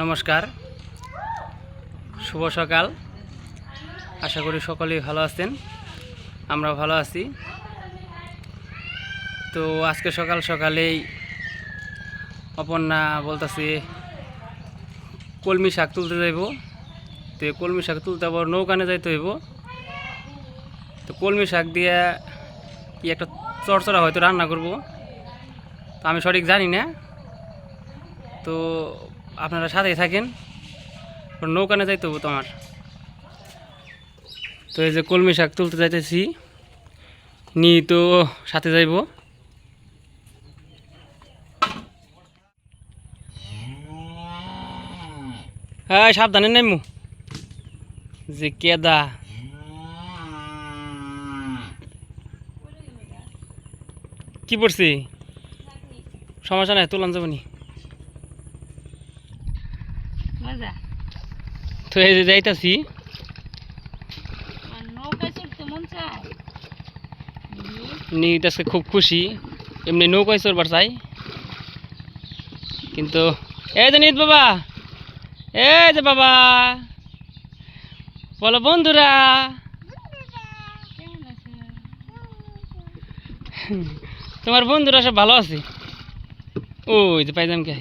নমস্কার, শুভ সকাল। আশা করি সকলেই ভালো আছেন, আমরা ভালো আছি। তো আজকে সকাল সকালেই অপর্ণা বলতেছি কলমি শাক তুলতে যাইব। তো কলমি শাক তুলতে আবার নৌকানে যাইতে হইব। তো কলমি শাক দিয়ে কি একটা চরচড়া হয়তো রান্না করব, তো আমি সঠিক জানি না। তো আপনারা সাথেই থাকেন, নৌকানে যাইতে হবো তোমার। তো এই যে কলমি শাক তুলতে যাইতেছি, নি তো সাথে যাইব। হ্যাঁ, সাবধানে নেমু, যে কেদা। কি পড়ছি? সমস্যা নাই, তুলান যাবনি। তো এই যে যাইতাছি, নিত আজকে খুব খুশি, এমনি নৌকায় চড়বার চাই। কিন্তু এই যে নিত বাবা, এই যে বাবা বলো বন্ধুরা, তোমার বন্ধুরা সব ভালো আছে? ওই যে পাইজাম কে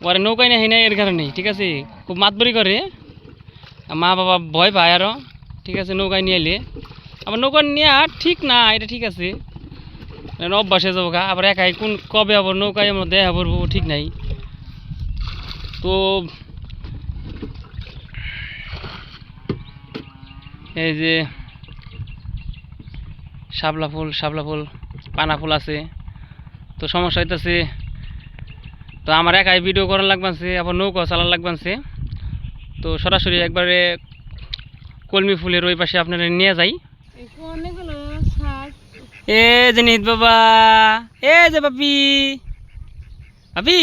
ওরে নৌকায় না না এর কারণে, ঠিক আছে, খুব মাতবরি করে, মা বাবা ভয় পায় আরো, ঠিক আছে। নৌকায় নিয়ে এলে আবার নৌকা নিয়ে আর ঠিক না, এটা ঠিক আছে, অভ্যাসে যাবো গা। আবার একাই কোন কবে আবার নৌকায় আমরা দেখা পড়বো ঠিক নাই। তো এই যে শাপলা ফুল পানা ফুল আছে, তো সমস্যা হইতেছে। তো আমার একাই ভিডিও করা লাগবানছে, আবার নৌকা চালান লাগবানছে। তো সরাসরি একবারে কলমি ফুলের ওই পাশে আপনারা নিয়ে যাই। এ যে নিত বাবা, এ যে বাপি বাপি,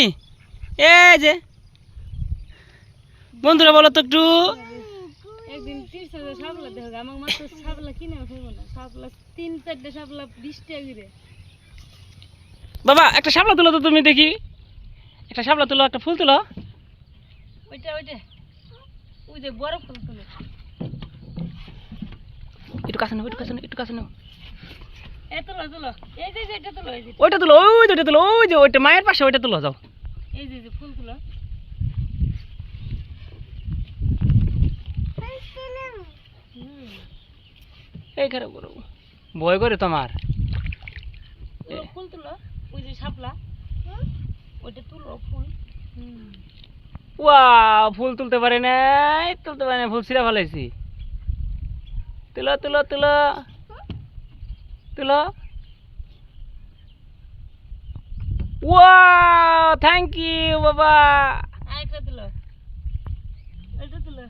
এ যে বন্ধুরা বলো তো একটু। বাবা একটা শাপলা তুলো তো, তুমি দেখি একটা শাপলা তুলো, একটা ফুল তুলো। একটু কাছে নাও, একটু কাছে নাও, একটু কাছে নাও। ওইটা তুলো, ওই যে ওইটা তুলো, ওই যে ওইটা মায়ের পাশে ওইটা তুলো, যাও। ফুল তুলো। এই খারাপ করো, ভয় করে তোমার। ফুল তুলো, ওই যে শাপলা, ওইটা তুলো ফুল। ফুল তুলতে পারে নাই, তুলতে পারে না, ফুল ছিঁড়া ফেলাইছি। তুলো তুলো তুলো তুলো। থ্যাংক ইউ বাবা। আরেকটা তুলো, এটা তুলো।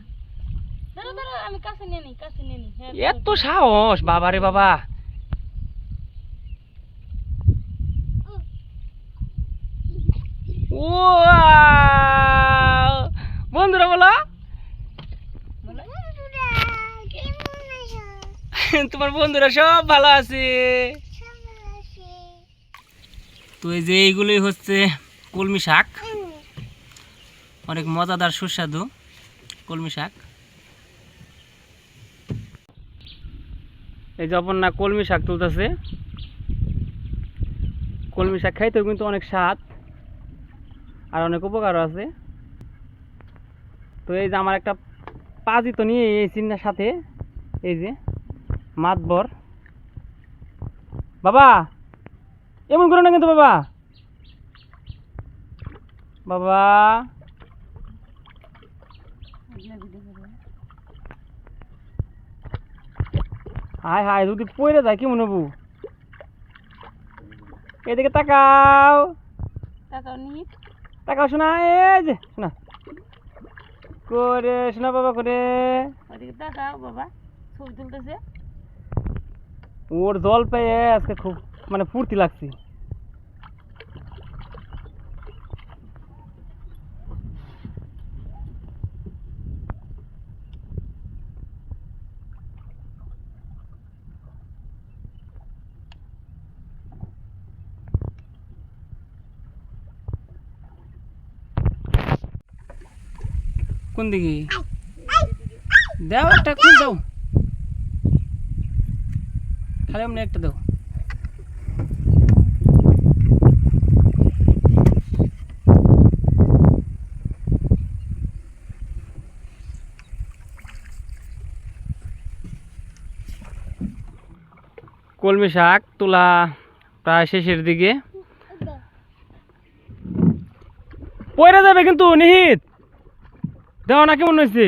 দাঁড়া দাঁড়া, আমি কাছে নিয়ে নি, কাছে নিয়ে নি। এত সাহস বাবা রে বাবা। বন্ধুরা বলো, তোমার বন্ধুরা সব ভালো আছে? তো এই যে এইগুলোই হচ্ছে কলমি শাক, অনেক মজাদার সুস্বাদু কলমি শাক। এই যে অপর্ণা কলমি শাক তুলতেছে। কলমি শাক খাইতেও কিন্তু অনেক স্বাদ আর অনেক উপকারও আছে। তো এই যে আমার একটা পাজি তো নিয়ে এই চিন্তার সাথে, এই যে মাতবর বাবা, এমন করো না কিন্তু বাবা, বাবা হায় হায়, যদি পড়ে যায় কি মনে হবো। এদিকে তাকাও, তাকাও শোনা, এই যে শোনা করে, শোনা বাবা করে, তাকাও বাবা, ছবি তুলতেছে। ওর জল পেয়ে আজকে খুব মানে ফুর্তি লাগছে। কোন দিকে দাও একটা কোন দাও খালি এমনি একটা দাও কলমি শাক তোলা প্রায় শেষের দিকে পড়ে যাবে কিন্তু নিহিত দেও না কেমন হয়েছে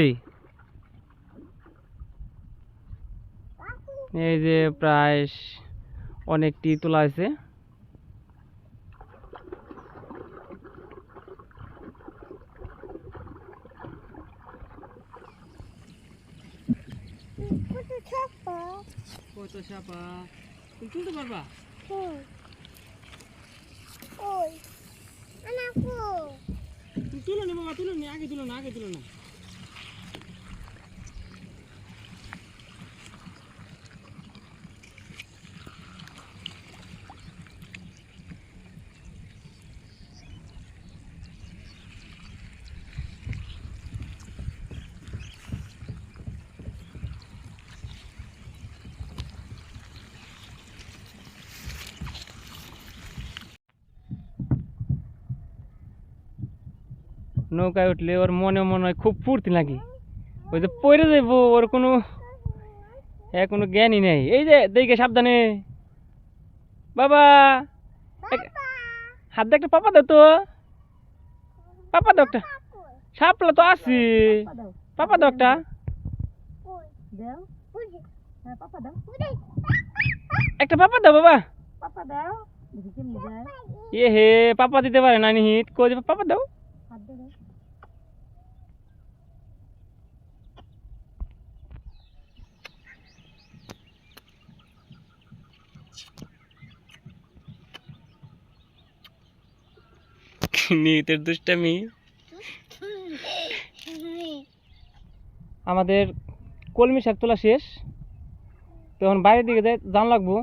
এই যে প্রায় অনেকটি তোলা হয়েছে তুলতে পারবা তুলো নি বাবা তুলো নি আগে তুলো না নৌকায় উঠলে ওর মনে হয় খুব ফুর্তি লাগে ওই যে পড়ে যাইব ওর কোনো জ্ঞানই নেই এই যে দেখে সাবধানে বাবা হাত দিয়ে একটা পাপা দাও তো পাপা দাও একটা সাপলা তো আছে পাপা দাও একটা একটা পাপা দাও বাবা এ হে পাপা দিতে পারে না নিহিত কই পাপা দাও নিহিতের দুষ্টামি আমাদের কলমি শাক তোলা শেষ তখন বাইরের দিকে যান লাগবো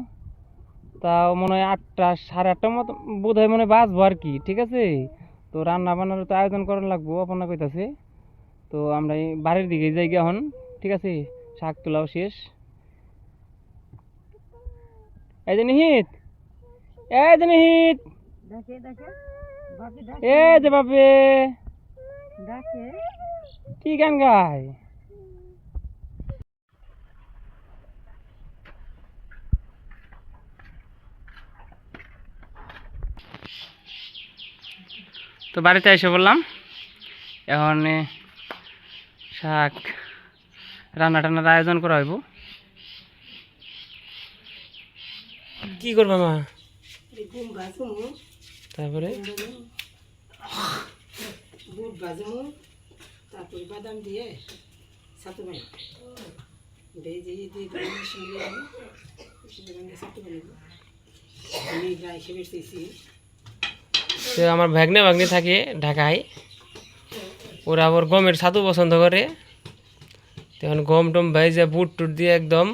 তাও মনে হয় 8টা 8:30টার মতো বোধ হয় মনে হয় বাজবো আর কি ঠিক আছে তো রান্না বান্নার তো আয়োজন করার লাগবো আপনার কইতাছে তো আমরা এই বাড়ির দিকে যাই গিয়ে এখন ঠিক আছে শাক তোলাও শেষ এই যে নিহিত এই যে বাপে কি গান গায় তো বাড়িতে এসে বললাম এখন শাক রান্না টান্নার আয়োজন করা হইব কি করবা মা তারপরে বুট ভাজমু তারপরে বাদাম দিয়ে ছাতু বানাবো ভেজে দিয়ে ছাতু বানাবো আমি গায়ে হিসেবে এসেছি তো আমার ভাগ্নে থাকে ঢাকায় ওরা আবার গমের ছাতু পছন্দ করে তখন গম টম ভেজে বুট টুট দিয়ে একদম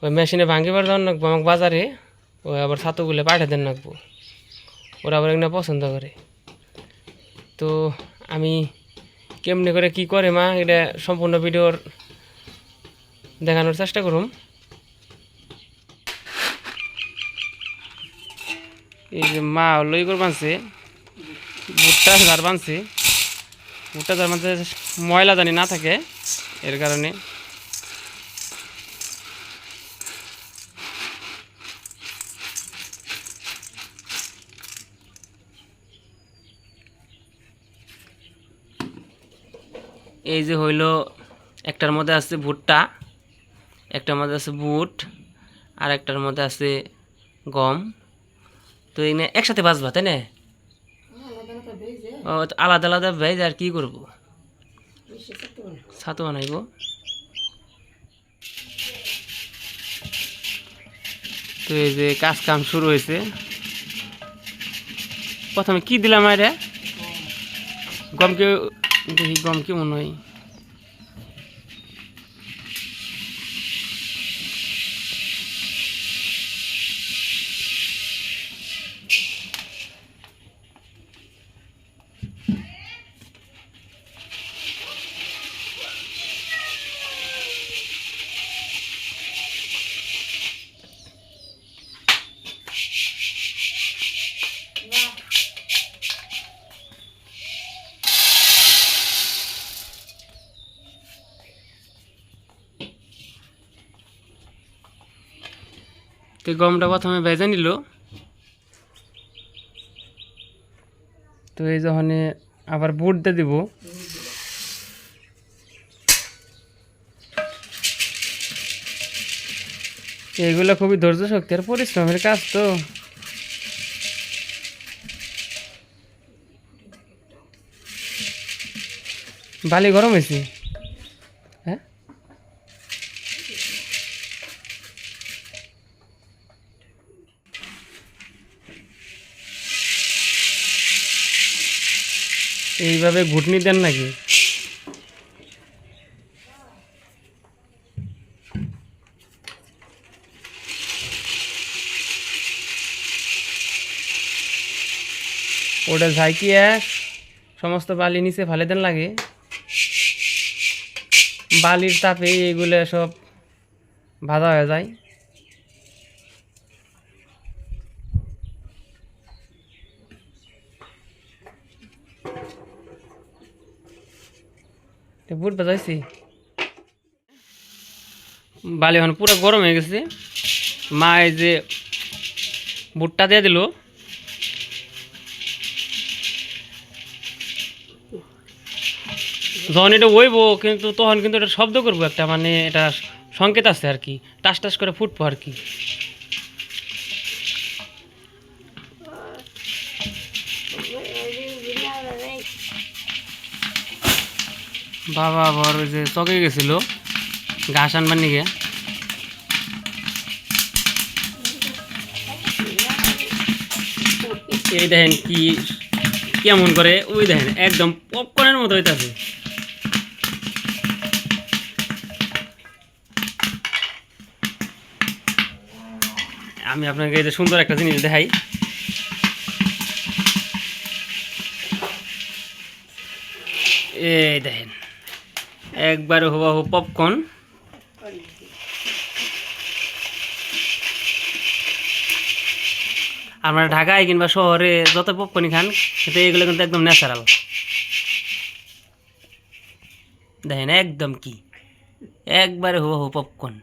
ওই মেশিনে ভাঙিবার দেওয়ার রাখবো আমাকে বাজারে ওই আবার ছাতুগুলো পাঠিয়ে দেন রাখবো ওরা আবার এগুলো পছন্দ করে তো আমি কেমনি করে কি করে মা এটা সম্পূর্ণ ভিডিওর দেখানোর চেষ্টা করুম এই যে মা লই করে বানছে ভুট্টা ঝাড় বানছে ভুট্টা ঝাড় মধ্যে ময়লা জানি না থাকে এর কারণে এই যে হইল একটার মধ্যে আছে ভুট্টা একটার মধ্যে আছে বুট আর একটার মধ্যে আছে গম তো এই একসাথে বাজবা তাই না ও আলাদা আলাদা ভেজ আর কি করব ছাতু বানাইব তো এই যে কাজ কাম শুরু হয়েছে প্রথমে কি দিলাম আরে গমকে দেখি গম কেমন হয় তো গমটা প্রথমে ভেজে নিল। তো এই যখন আবার বুট দিয়ে দিব, এইগুলো খুবই ধৈর্য শক্তি আর পরিশ্রমের কাজ। তো বালি গরম হয়েছে। হ্যাঁ, এইভাবে ঘুটনি দেন নাকি? ওটা ঝাঁকিয়ে সমস্ত বালি নিচে ফেলে দেন লাগে। বালির তাপে এগুলো সব ভাজা হয়ে যায়। বুট বাজাইছি, বালি এখন পুরো গরম হয়ে গেছে। মা এই যে বুটটা দিয়ে দিল। যখন এটা ওইব কিন্তু তখন কিন্তু এটা শব্দ করবো একটা, মানে এটা সংকেত আছে আর কি, টাস টাস করে ফুটবো আর কি। বাবা আবার ওই যে চকে গেছিল ঘাস আনবার নিগে। এই দেখেন কি কেমন করে, ওই দেখেন একদম পপকর্নের মতো হইতাছে। আমি আপনাকে এই যে সুন্দর একটা জিনিস দেখাই। এই দেখেন একবারে হুবহু পপকর্ন। আমরা ঢাকায় কিংবা শহরে যত পপকর্নই খান, কিন্তু এগুলো কিন্তু একদম ন্যাচারাল। দেখেন একদম কি একবারে হুবহু পপকর্ন।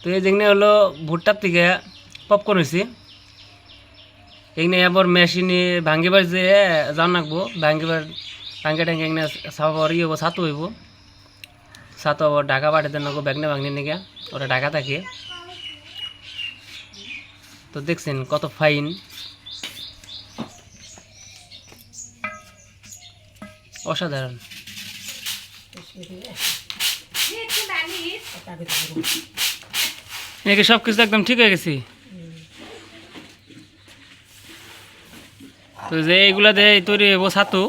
তো এই যেখানে হলো ভুট্টার থেকে পপকর্ন হয়েছে। এখানে আবার মেশিনে ভাঙ্গিবার যে জান রাখবো, ভাঙ্গিবার ভাঙ্গে টাঙ্গে এখানে সাবার ইয়ে হবো, ছাতু হইব। ছাতু আবার ঢাকা পাঠাতে নাকো ব্যাগনে ভাঙনে নিয়ে ওরা ঢাকা থাকে। তো দেখছেন কত ফাইন, অসাধারণ। একে সব কিছু একদম ঠিক হয়ে গেছি। তো যে এইগুলা দিয়ে তৈরি হইব ছাতু।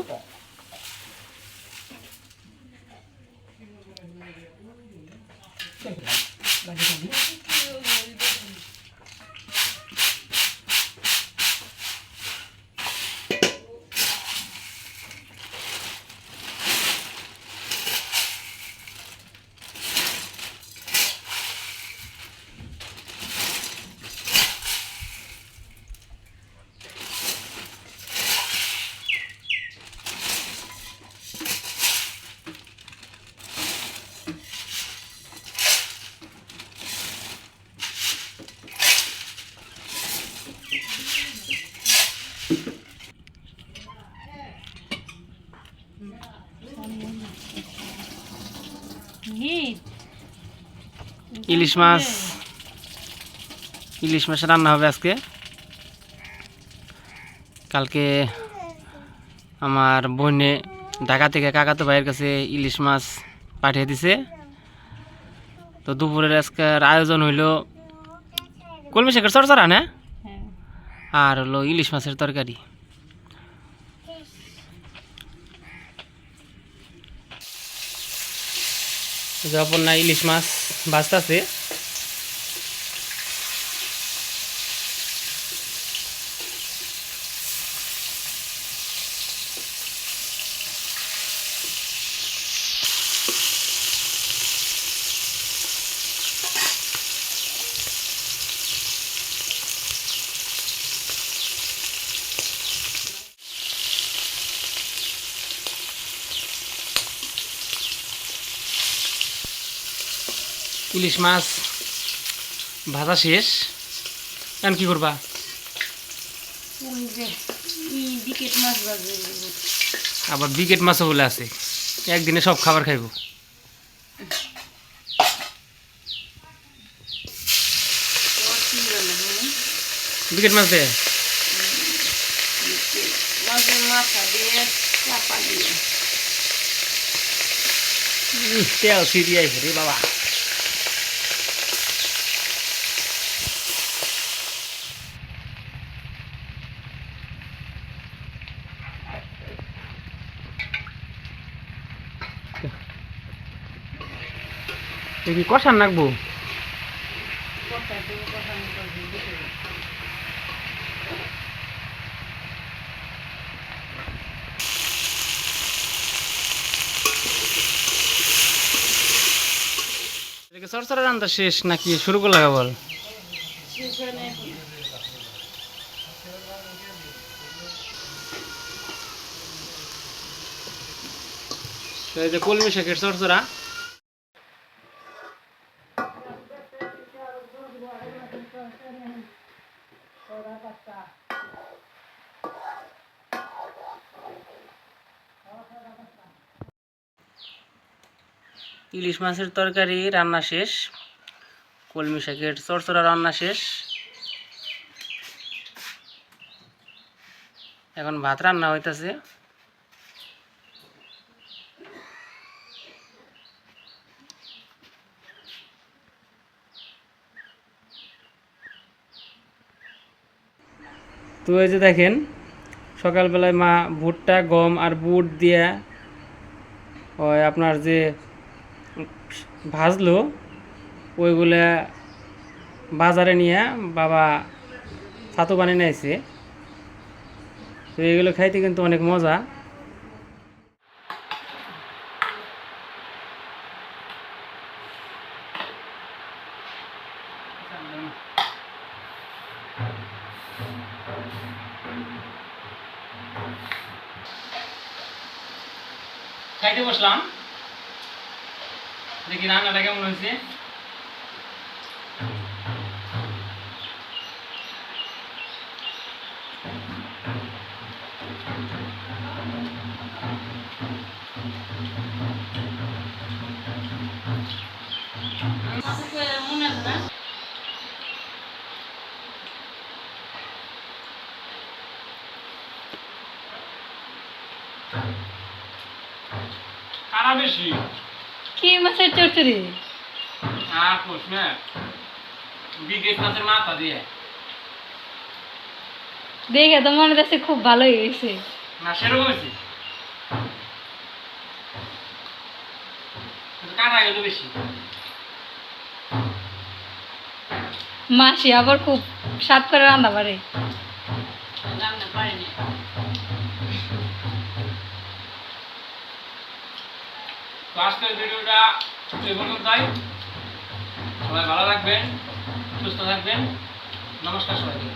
ইলিশ মাছ, ইলিশ মাছ রান্না হবে আজকে। কালকে আমার বোনে ঢাকা থেকে কাকাতো ভাইয়ের কাছে ইলিশ মাছ পাঠিয়ে দিছে। তো দুপুরের আজকের আয়োজন হইল কলমি শাকের চরচরা না, আর হলো ইলিশ মাছের তরকারি। যখন না ইলিশ মাছ ভাজতেছে, ইলিশ মাছ ভাজা শেষ। এখন কি করবা? ওই যে বিকেট মাছ বাজে আবার বিকেট মাছও বলে আছে, একদিনে সব খাবার খাইব। বিকেট মাছ দে মাছের মাথা দিয়ে চাপা দিয়ে তেল সিরিয়াই রে বাবা। কি কষান নাকবো? চরচরা রান্না শেষ নাকি শুরু করলে বল? এই যে কলমি শাকের চরচরা। ইলিশ মাছের তরকারি রান্না শেষ, কলমি শাকের চরচরা রান্না শেষ, এখন ভাত রান্না হইতাছে। তো এই যে দেখেন, সকালবেলায় মা ভুট্টা, গম আর বুট দিয়া ওই আপনার যে ভাজলো ওইগুলা বাজারে নিয়ে বাবা ছাতু বানিয়ে নিয়েছে। তো এইগুলো খাইতে কিন্তু অনেক মজা। খাইতে বসলাম, দেখি রান্নাটা কেমন হয়েছে। মনে আছে না? কারা বেশি? কি মাছের চচ্চড়ি? বিকেট মাছের মাথা দিয়ে। দেখে তো মনে হচ্ছে খুব ভালোই হয়েছে। না সেরকম হয়েছে, কাটা গেল বেশি। মাসি আবার খুব স্বাদ করে রান্না পারে। রান্না পারিনি। তো আজকের ভিডিওটা এই পর্যন্তই। সবাই ভালো থাকবেন, সুস্থ থাকবেন। নমস্কার সবাইকে।